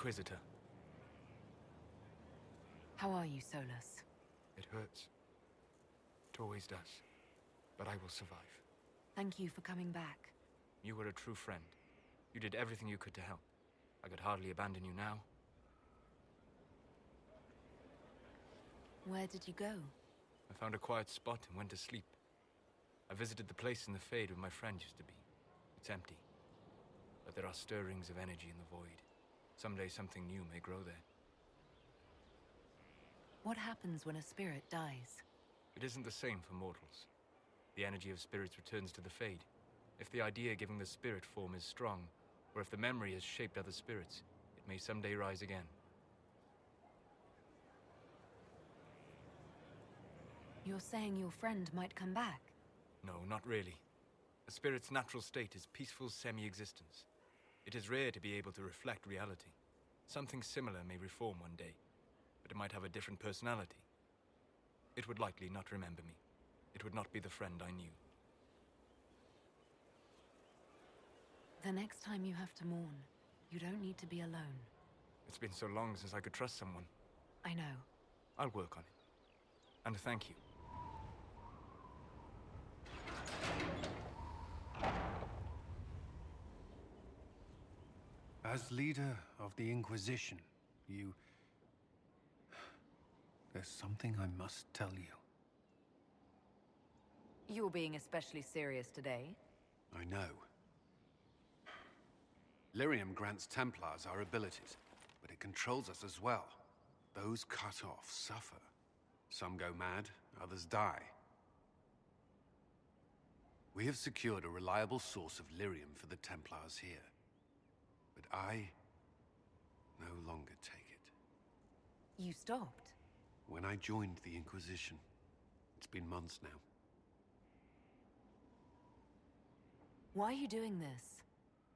Inquisitor. How are you, Solus? It hurts. It always does. But I will survive. Thank you for coming back. You were a true friend. You did everything you could to help. I could hardly abandon you now. Where did you go? I found a quiet spot and went to sleep. I visited the place in the Fade where my friend used to be. It's empty. But there are stirrings of energy in the void. Someday something new may grow there. What happens when a spirit dies? It isn't the same for mortals. The energy of spirits returns to the Fade. If the idea giving the spirit form is strong, or if the memory has shaped other spirits, it may someday rise again. You're saying your friend might come back? No, not really. A spirit's natural state is peaceful semi-existence. It is rare to be able to reflect reality. Something similar may reform one day, but it might have a different personality. It would likely not remember me. It would not be the friend I knew. The next time you have to mourn, you don't need to be alone. It's been so long since I could trust someone. I know. I'll work on it. And thank you. As leader of the Inquisition, you... There's something I must tell you. You're being especially serious today. I know. Lyrium grants Templars our abilities, but it controls us as well. Those cut off suffer. Some go mad, others die. We have secured a reliable source of lyrium for the Templars here. But I no longer take it. You stopped? When I joined the Inquisition. It's been months now. Why are you doing this?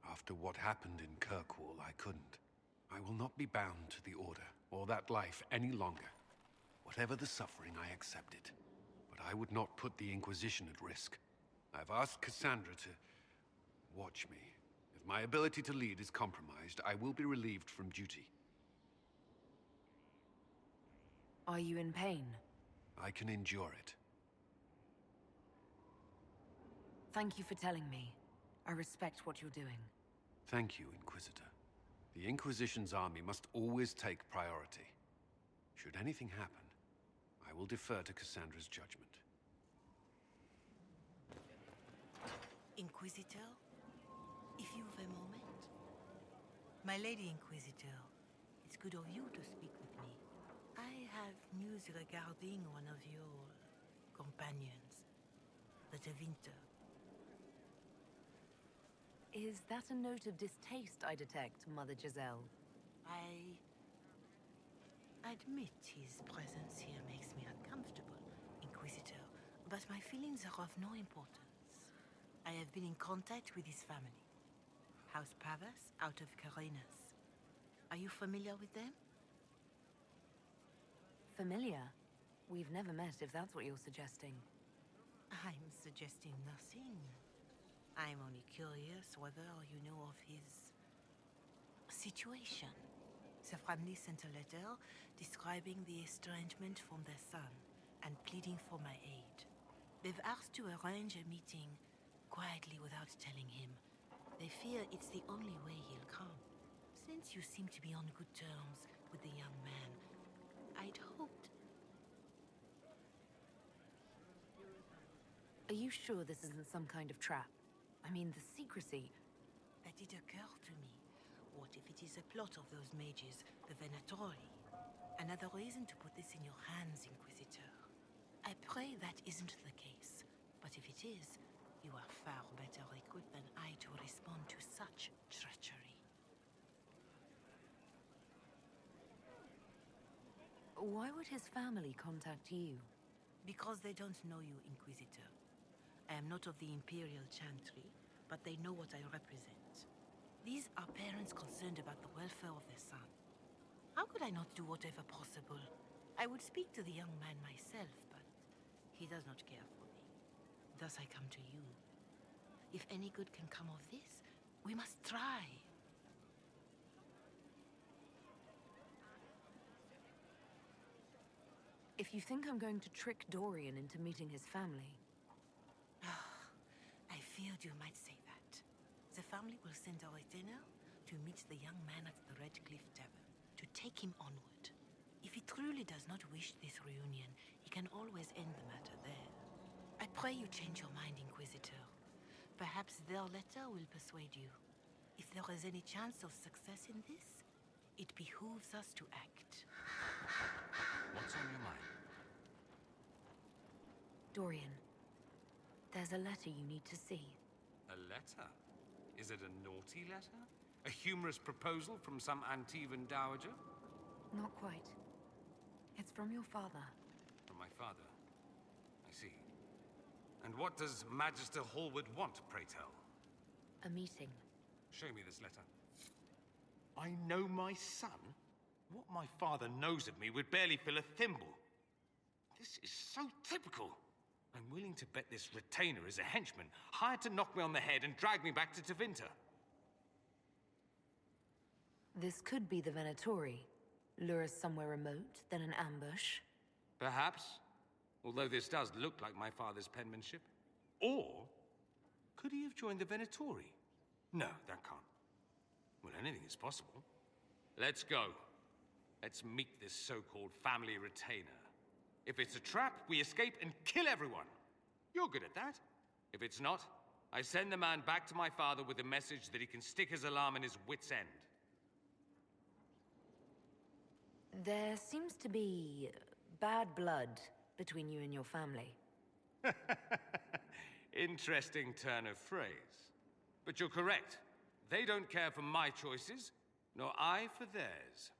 After what happened in Kirkwall, I couldn't. I will not be bound to the Order, or that life any longer. Whatever the suffering, I accept it. But I would not put the Inquisition at risk. I've asked Cassandra to watch me. If my ability to lead is compromised, I will be relieved from duty. Are you in pain? I can endure it. Thank you for telling me. I respect what you're doing. Thank you, Inquisitor. The Inquisition's army must always take priority. Should anything happen, I will defer to Cassandra's judgment. Inquisitor? If you have a moment. My Lady Inquisitor, it's good of you to speak with me. I have news regarding one of your companions, the Tevinter. Is that a note of distaste I detect, Mother Giselle? I admit his presence here makes me uncomfortable, Inquisitor, but my feelings are of no importance. I have been in contact with his family. House Pavas, out of Carenas. Are you familiar with them? Familiar? We've never met, if that's what you're suggesting. I'm suggesting nothing. I'm only curious whether you know of his situation. The family sent a letter describing the estrangement from their son and pleading for my aid. They've asked to arrange a meeting quietly without telling him. They fear it's the only way he'll come. Since you seem to be on good terms with the young man, I'd hoped... Are you sure this isn't some kind of trap? I mean, the secrecy... That did occur to me. What if it is a plot of those mages, the Venatori? Another reason to put this in your hands, Inquisitor. I pray that isn't the case. But if it is, you are far better equipped than I to respond to such treachery. Why would his family contact you? Because they don't know you, Inquisitor. I am not of the Imperial Chantry, but they know what I represent. These are parents concerned about the welfare of their son. How could I not do whatever possible? I would speak to the young man myself, but he does not care for me. Thus I come to you. If any good can come of this, we must try. If you think I'm going to trick Dorian into meeting his family... I feared you might say that. The family will send a retainer to meet the young man at the Red Cliff Tavern, to take him onward. If he truly does not wish this reunion, he can always end the matter there. I pray you change your mind, Inquisitor. Perhaps their letter will persuade you. If there is any chance of success in this, it behooves us to act. What's on your mind? Dorian, there's a letter you need to see. A letter? Is it a naughty letter? A humorous proposal from some Antivan dowager? Not quite. It's from your father. From my father? I see. And what does Magister Hallward want, pray tell? A meeting. Show me this letter. I know my son? What my father knows of me would barely fill a thimble. This is so typical. I'm willing to bet this retainer is a henchman, hired to knock me on the head and drag me back to Tevinter. This could be the Venatori. Lure us somewhere remote, then an ambush. Perhaps. Although this does look like my father's penmanship. Or, could he have joined the Venatori? No, that can't. Well, anything is possible. Let's go. Let's meet this so-called family retainer. If it's a trap, we escape and kill everyone. You're good at that. If it's not, I send the man back to my father with a message that he can stick his alarm in his wit's end. There seems to be bad blood between you and your family. Interesting turn of phrase. But you're correct. They don't care for my choices, nor I for theirs.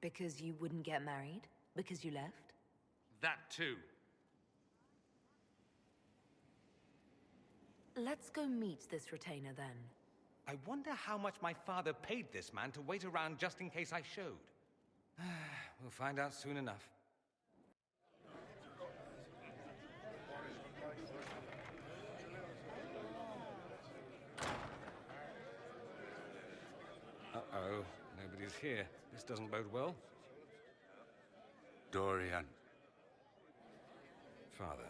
Because you wouldn't get married? Because you left? That too. Let's go meet this retainer then. I wonder how much my father paid this man to wait around just in case I showed. We'll find out soon enough. Uh-oh, nobody's here. This doesn't bode well. Dorian. Father.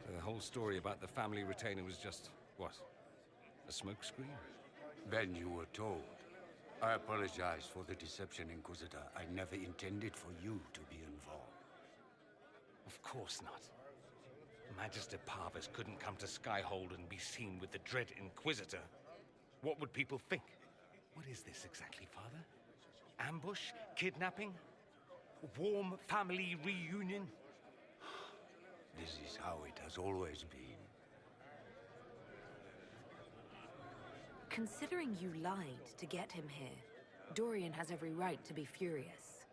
So the whole story about the family retainer was just, what? A smokescreen? Then you were told. I apologize for the deception, Inquisitor. I never intended for you to be involved. Of course not. Magister Parvus couldn't come to Skyhold and be seen with the dread Inquisitor. What would people think? What is this exactly, Father? Ambush? Kidnapping? Warm family reunion? This is how it has always been. Considering you lied to get him here, Dorian has every right to be furious.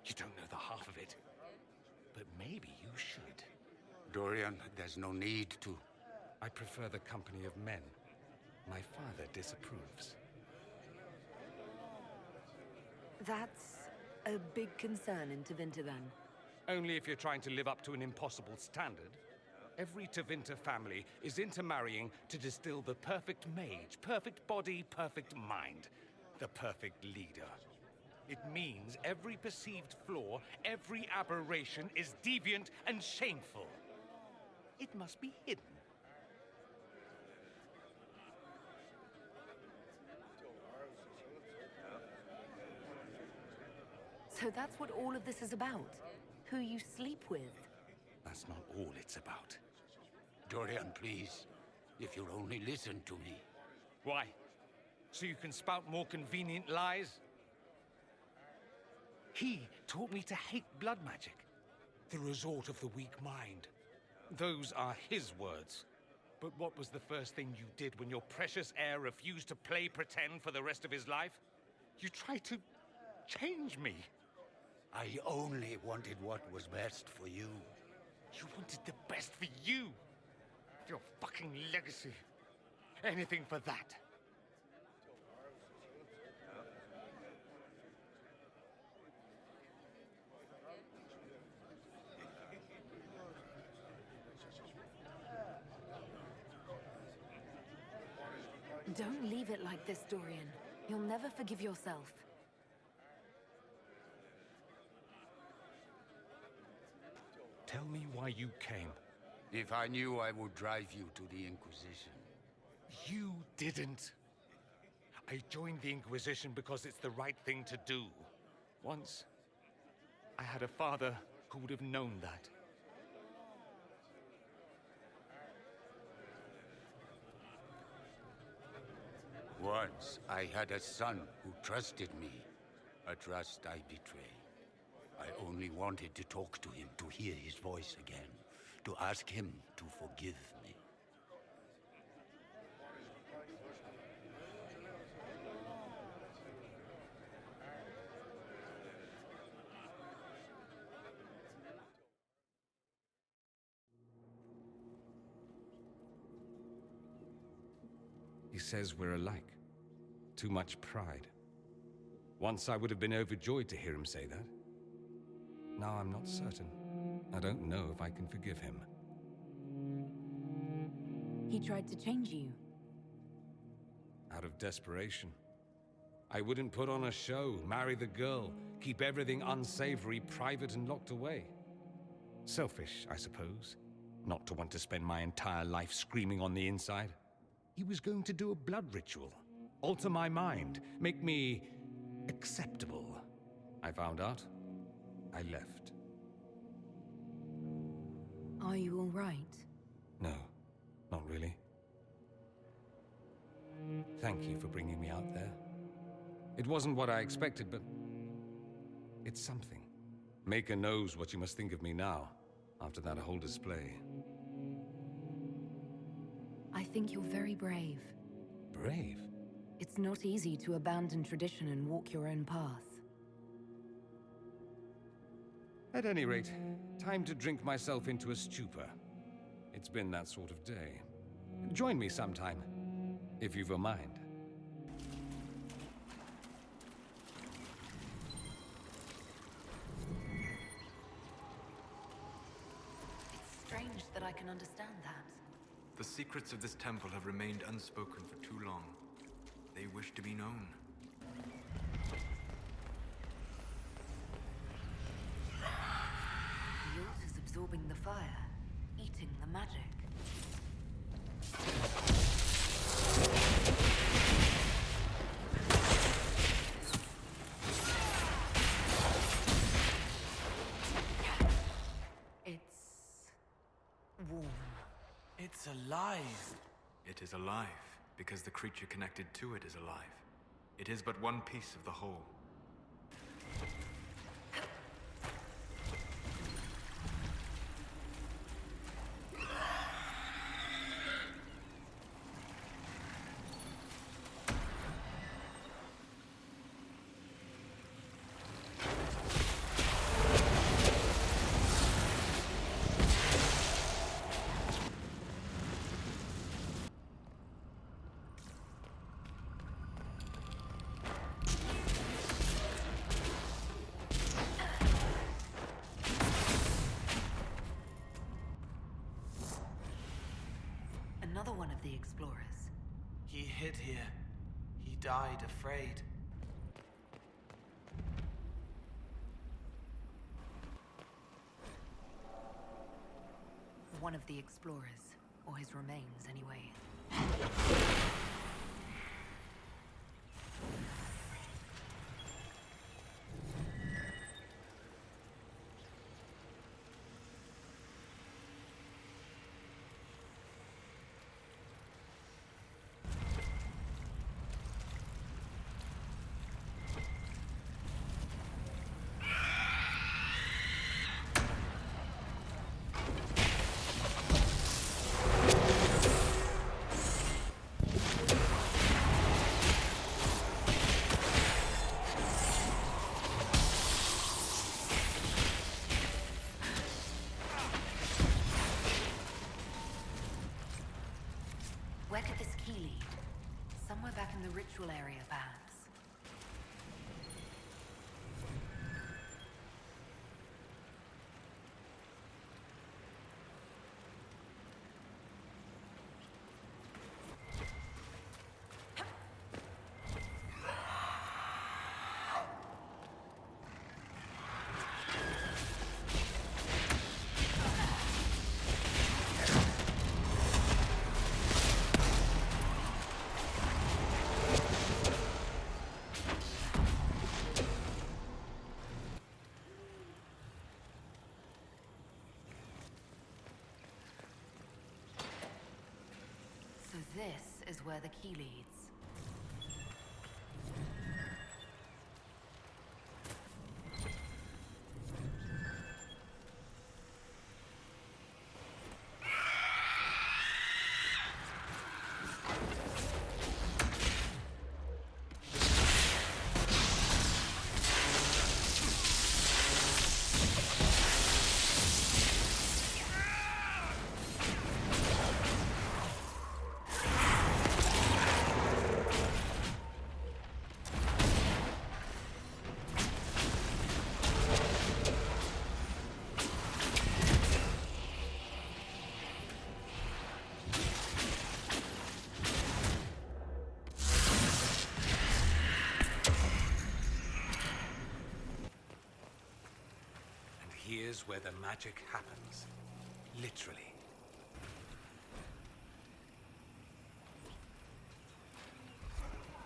You don't know the half of it. But maybe you should. Dorian, there's no need to. I prefer the company of men. My father disapproves. That's a big concern in Tevinter then. Only if you're trying to live up to an impossible standard. Every Tevinter family is intermarrying to distill the perfect mage, perfect body, perfect mind, the perfect leader. It means every perceived flaw, every aberration is deviant and shameful. It must be hidden. So that's what all of this is about? Who you sleep with? That's not all it's about. Dorian, please. If you'll only listen to me. Why? So you can spout more convenient lies? He taught me to hate blood magic. The resort of the weak mind. Those are his words. But what was the first thing you did when your precious heir refused to play pretend for the rest of his life? You tried to change me. I only wanted what was best for you. You wanted the best for you. Your fucking legacy. Anything for that. Don't leave it like this, Dorian. You'll never forgive yourself. Tell me why you came. If I knew, I would drive you to the Inquisition. You didn't. I joined the Inquisition because it's the right thing to do. Once, I had a father who would have known that. Once, I had a son who trusted me. A trust I betrayed. I only wanted to talk to him, to hear his voice again, to ask him to forgive me. He says we're alike. Too much pride. Once I would have been overjoyed to hear him say that. Now I'm not certain. I don't know if I can forgive him. He tried to change you. Out of desperation. I wouldn't put on a show, marry the girl, keep everything unsavory, private and locked away. Selfish, I suppose. Not to want to spend my entire life screaming on the inside. He was going to do a blood ritual. Alter my mind. Make me acceptable. I found out. I left. Are you all right? No, not really. Thank you for bringing me out there. It wasn't what I expected, but it's something. Maker knows what you must think of me now, after that whole display. I think you're very brave. Brave? It's not easy to abandon tradition and walk your own path. At any rate, time to drink myself into a stupor. It's been that sort of day. Join me sometime, if you've a mind. It's strange that I can understand that. The secrets of this temple have remained unspoken for too long. They wish to be known. The altar's absorbing the fire, eating the magic. It's warm. It's alive. It is alive, because the creature connected to it is alive. It is but one piece of the whole. Another one of the explorers. He hid here. He died afraid. One of the explorers, or his remains anyway. Where could this key lead? Somewhere back in the ritual area, perhaps. is where the key leads. Here's where the magic happens. Literally.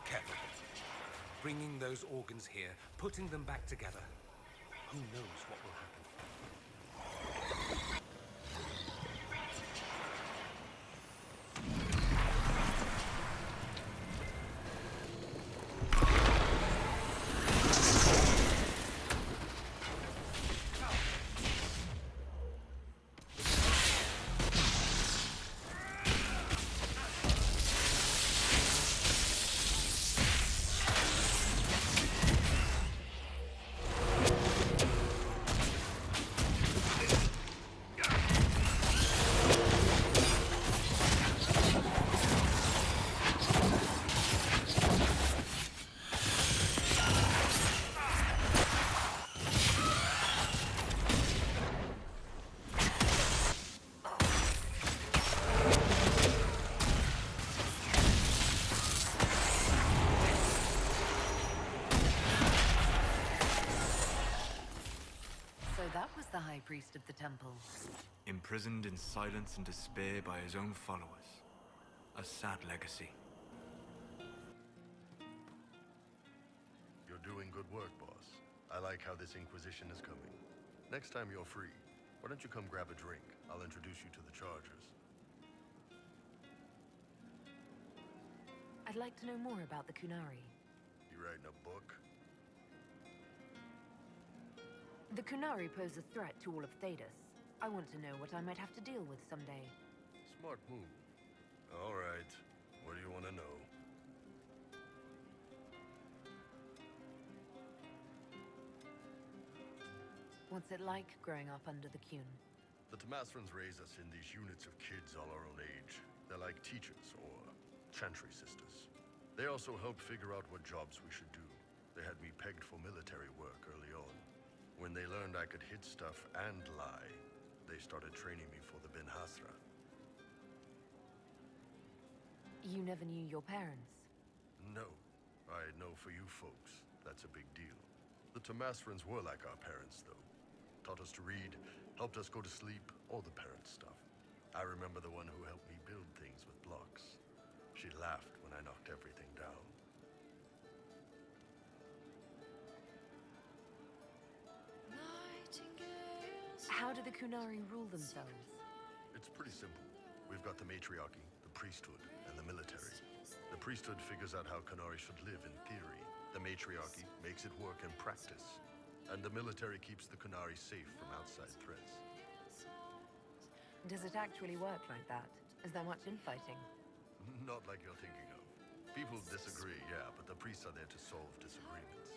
Careful. Bringing those organs here, putting them back together. Who knows what will happen? That was the High Priest of the Temple. Imprisoned in silence and despair by his own followers. A sad legacy. You're doing good work, boss. I like how this Inquisition is coming. Next time you're free, why don't you come grab a drink? I'll introduce you to the Chargers. I'd like to know more about the Kunari. You writing a book? The Kunari pose a threat to all of Thedas. I want to know what I might have to deal with someday. Smart move. All right. What do you want to know? What's it like growing up under the Kun? The Tamasrans raise us in these units of kids all our own age. They're like teachers or chantry sisters. They also help figure out what jobs we should do. They had me pegged for military work early on. When they learned I could hit stuff and lie, they started training me for the Ben Hasra. You never knew your parents? No. I know for you folks, that's a big deal. The Tamasrans were like our parents, though. Taught us to read, helped us go to sleep, all the parent stuff. I remember the one who helped me build things with blocks. She laughed when I knocked everything down. How do the Kunari rule themselves? It's pretty simple. We've got the matriarchy, the priesthood, and the military. The priesthood figures out how Kunari should live in theory. The matriarchy makes it work in practice. And the military keeps the Kunari safe from outside threats. Does it actually work like that? Is there much infighting? Not like you're thinking of. People disagree, yeah, but the priests are there to solve disagreements.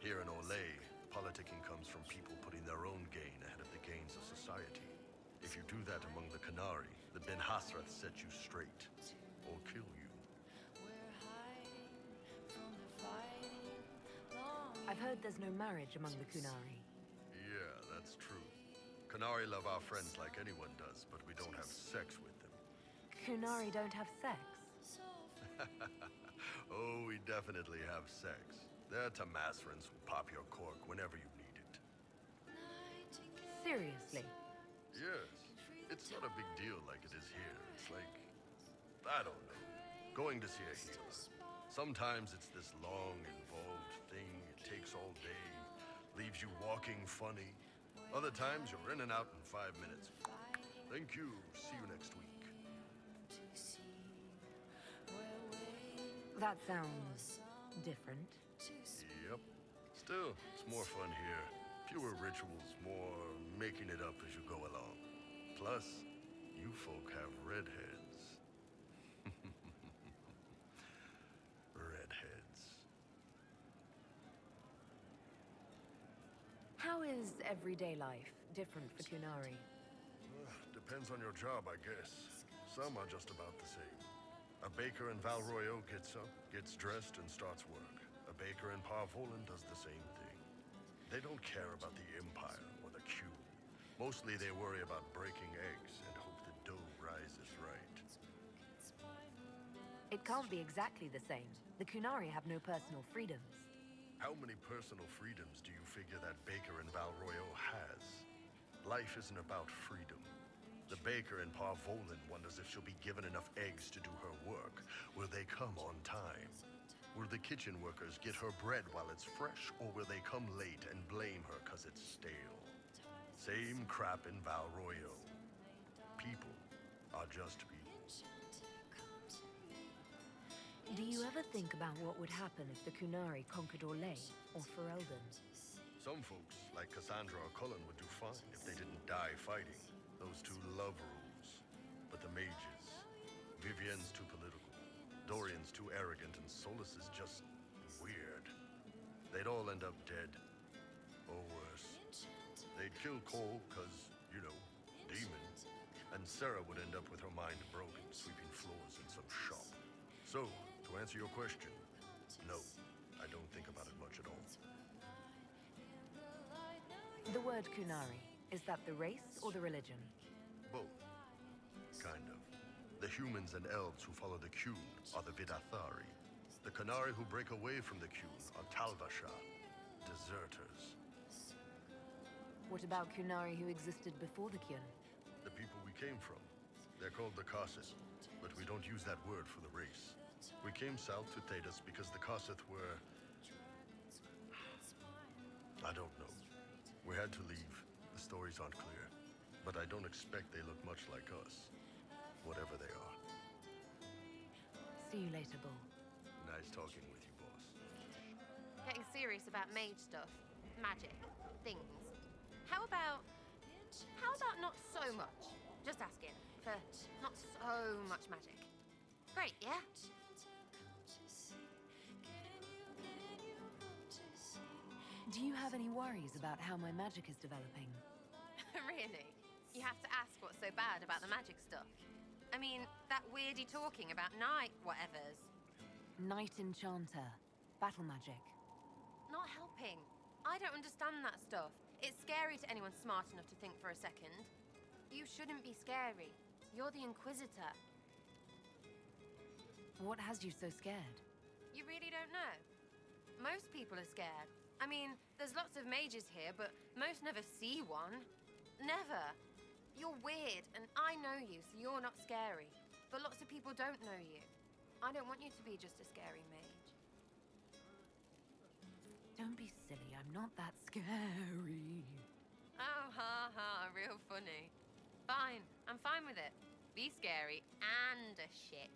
Here in Olay, politicking comes from people putting their own gain ahead of the gains of society. If you do that among the Kunari, the Ben Hasrath set you straight, or kill you. I've heard there's no marriage among the Kunari. Yeah, that's true. Kunari love our friends like anyone does, but we don't have sex with them. Kunari don't have sex? Oh, we definitely have sex. They're Tamasrans who pop your cork whenever you need it. Seriously? Yes. It's not a big deal like it is here. It's like, I don't know, going to see a healer. Sometimes it's this long, involved thing. It takes all day, leaves you walking funny. Other times you're in and out in 5 minutes. Thank you. See you next week. That sounds different. Yep. Still, it's more fun here. Fewer rituals, more making it up as you go along. Plus, you folk have redheads. Redheads. How is everyday life different for Kunari? Depends on your job, I guess. Some are just about the same. A baker in Val Royeaux gets up, gets dressed, and starts work. A baker in Parvolan does the same thing. They don't care about the Empire or the Q. Mostly they worry about breaking eggs and hope the dough rises right. It can't be exactly the same. The Kunari have no personal freedoms. How many personal freedoms do you figure that baker in Val Royeaux has? Life isn't about freedom. The baker in Parvolan wonders if she'll be given enough eggs to do her work. Will they come on time? Will the kitchen workers get her bread while it's fresh, or will they come late and blame her because it's stale? Same crap in Val Royeaux. People are just people. Do you ever think about what would happen if the Kunari conquered Orlais or Ferelden? Some folks, like Cassandra or Cullen, would do fine if they didn't die fighting. Those two love rules. But the mages, Vivienne's too political, Dorian's too arrogant, and Solus is just weird. They'd all end up dead. Or worse. They'd kill Cole, cause, you know, demon. And Sarah would end up with her mind broken, sweeping floors in some shop. So, to answer your question, no, I don't think about it much at all. The word Kunari, is that the race or the religion? Both. Kind of. The humans and elves who follow the Qun are the Vidathari. The Kunari who break away from the Qun are Talvasha, deserters. What about Kunari who existed before the Qun? The people we came from. They're called the Koseth, but we don't use that word for the race. We came south to Thedas because the Koseth were... I don't know. We had to leave. The stories aren't clear. But I don't expect they look much like us. Whatever they are. See you later, Bull. Nice talking with you, boss. Getting serious about mage stuff, magic, things. How about not so much? Just asking for not so much magic. Great, yeah? Do you have any worries about how my magic is developing? Really? You have to ask what's so bad about the magic stuff. I mean, that weirdy talking about night whatevers. Night Enchanter. Battle magic. Not helping. I don't understand that stuff. It's scary to anyone smart enough to think for a second. You shouldn't be scary. You're the Inquisitor. What has you so scared? You really don't know? Most people are scared. I mean, there's lots of mages here, but most never see one. Never. You're weird, and I know you, so you're not scary. But lots of people don't know you. I don't want you to be just a scary mage. Don't be silly, I'm not that scary. Oh, ha ha, real funny. Fine, I'm fine with it. Be scary and a shit.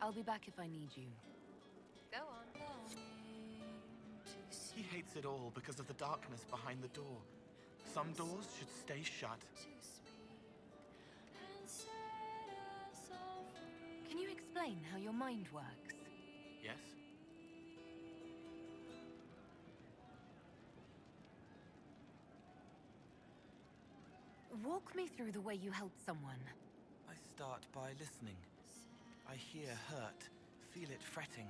I'll be back if I need you. Go on. He hates it all because of the darkness behind the door. Some doors should stay shut. Can you explain how your mind works? Yes? Walk me through the way you help someone. I start by listening. I hear hurt, feel it fretting.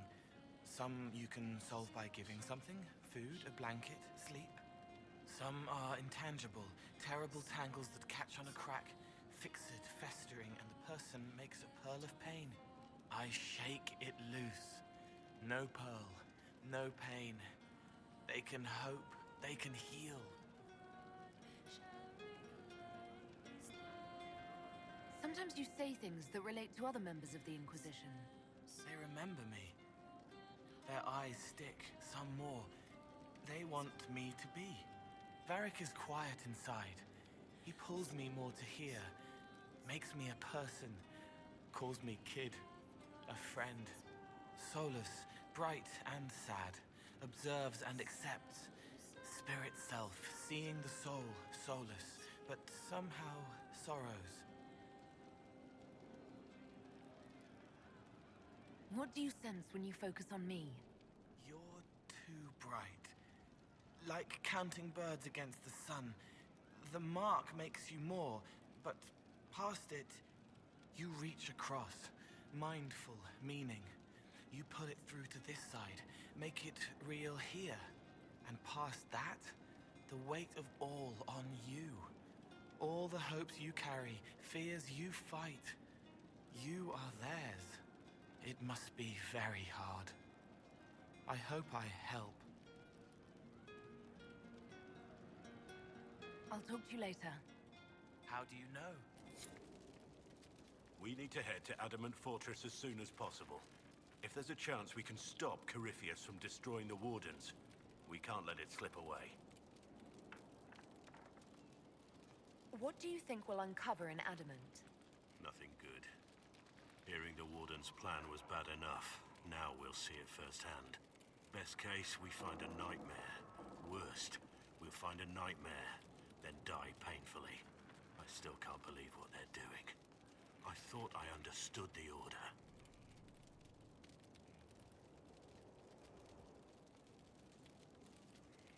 Some you can solve by giving something, food, a blanket, sleep. Some are intangible, terrible tangles that catch on a crack, fixed, festering, and the person makes a pearl of pain. I shake it loose. No pearl, no pain. They can hope, they can heal. Sometimes you say things that relate to other members of the Inquisition. They remember me. Their eyes stick, some more. They want me to be. Varric is quiet inside. He pulls me more to hear, makes me a person, calls me kid, a friend. Soulless, bright and sad, observes and accepts. Spirit self, seeing the soul, soulless, but somehow sorrows. What do you sense when you focus on me? You're too bright. Like counting birds against the sun. The mark makes you more, but past it, you reach across. Mindful meaning. You pull it through to this side, make it real here. And past that, the weight of all on you. All the hopes you carry, fears you fight. You are theirs. It must be very hard. I hope I help. I'll talk to you later. How do you know? We need to head to Adamant Fortress as soon as possible. If there's a chance we can stop Corypheus from destroying the Wardens, we can't let it slip away. What do you think we'll uncover in Adamant? Nothing good. Hearing the Warden's plan was bad enough. Now we'll see it firsthand. Best case, we find a nightmare. Worst, we'll find a nightmare, then die painfully. I still can't believe what they're doing. I thought I understood the Order.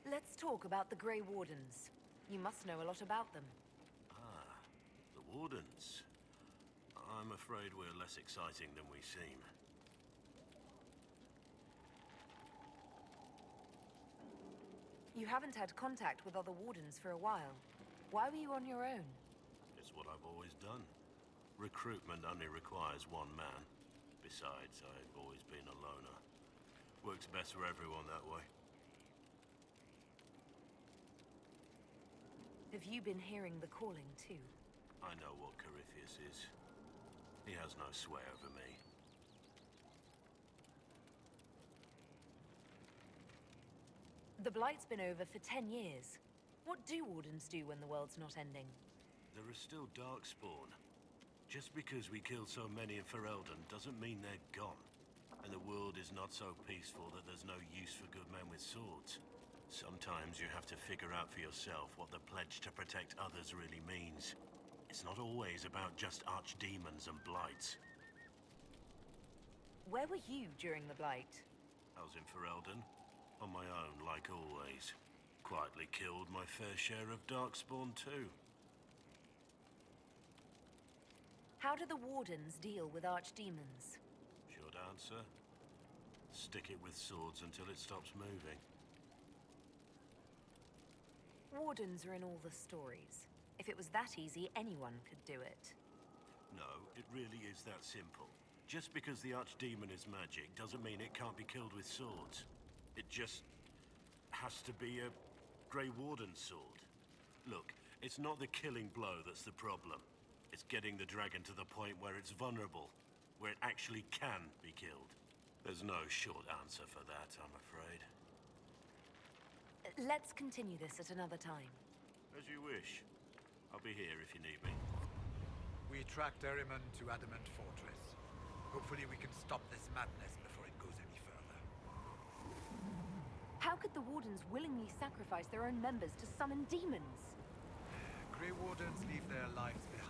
Let's talk about the Grey Wardens. You must know a lot about them. Ah, the Wardens. I'm afraid we're less exciting than we seem. You haven't had contact with other Wardens for a while. Why were you on your own? It's what I've always done. Recruitment only requires one man. Besides, I've always been a loner. Works best for everyone that way. Have you been hearing the calling too? I know what Corypheus is. He has no sway over me. The Blight's been over for 10 years. What do Wardens do when the world's not ending? There is still Darkspawn. Just because we killed so many in Ferelden doesn't mean they're gone. And the world is not so peaceful that there's no use for good men with swords. Sometimes you have to figure out for yourself what the pledge to protect others really means. It's not always about just archdemons and blights. Where were you during the Blight? I was in Ferelden, on my own like always. Quietly killed my fair share of Darkspawn too. How do the Wardens deal with archdemons? Short answer. Stick it with swords until it stops moving. Wardens are in all the stories. If it was that easy, anyone could do it. No, it really is that simple. Just because the archdemon is magic doesn't mean it can't be killed with swords. It just has to be a Grey Warden sword. Look, it's not the killing blow that's the problem. It's getting the dragon to the point where it's vulnerable, where it actually can be killed. There's no short answer for that, I'm afraid. Let's continue this at another time. As you wish. I'll be here if you need me. We tracked Daesyra to Adamant Fortress. Hopefully we can stop this madness before it goes any further. How could the Wardens willingly sacrifice their own members to summon demons? Grey Wardens leave their lives behind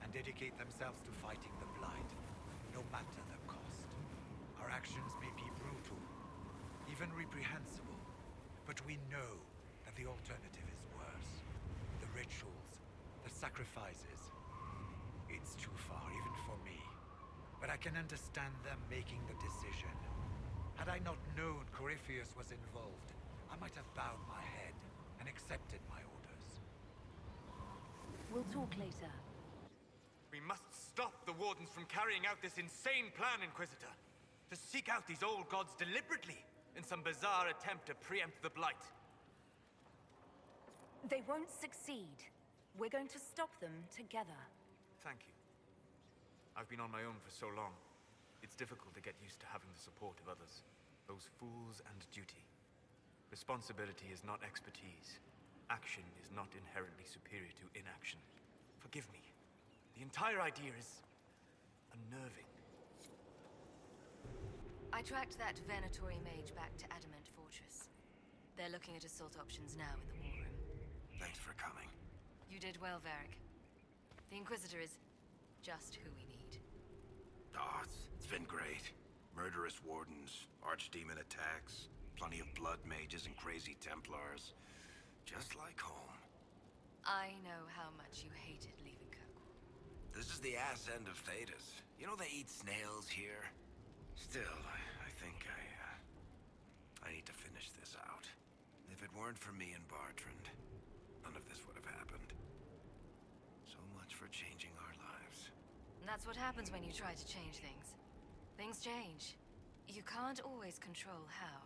and dedicate themselves to fighting the Blight, no matter the cost. Our actions may be brutal, even reprehensible, but we know that the alternative is worse. The rituals, the sacrifices. It's too far, even for me. But I can understand them making the decision. Had I not known Corypheus was involved, I might have bowed my head and accepted my orders. We'll talk later. We must stop the Wardens from carrying out this insane plan, Inquisitor. To seek out these old gods deliberately in some bizarre attempt to preempt the Blight. They won't succeed. We're going to stop them together. Thank you. I've been on my own for so long. It's difficult to get used to having the support of others. Those fools and duty. Responsibility is not expertise. Action is not inherently superior to inaction. Forgive me. The entire idea is unnerving. I tracked that Venatory mage back to Adamant Fortress. They're looking at assault options now in the war room. Thanks for coming. You did well, Varric. The Inquisitor is just who we need. Oh, it's been great. Murderous wardens, archdemon attacks, plenty of blood mages and crazy Templars. Just like home. I know how much you hated leaving Kirkwall. This is the ass end of Thedas. You know they eat snails here? Still, I think I need to finish this out. If it weren't for me and Bartrand, none of this would have happened. So much for changing our lives. And that's what happens when you try to change things. Things change. You can't always control how.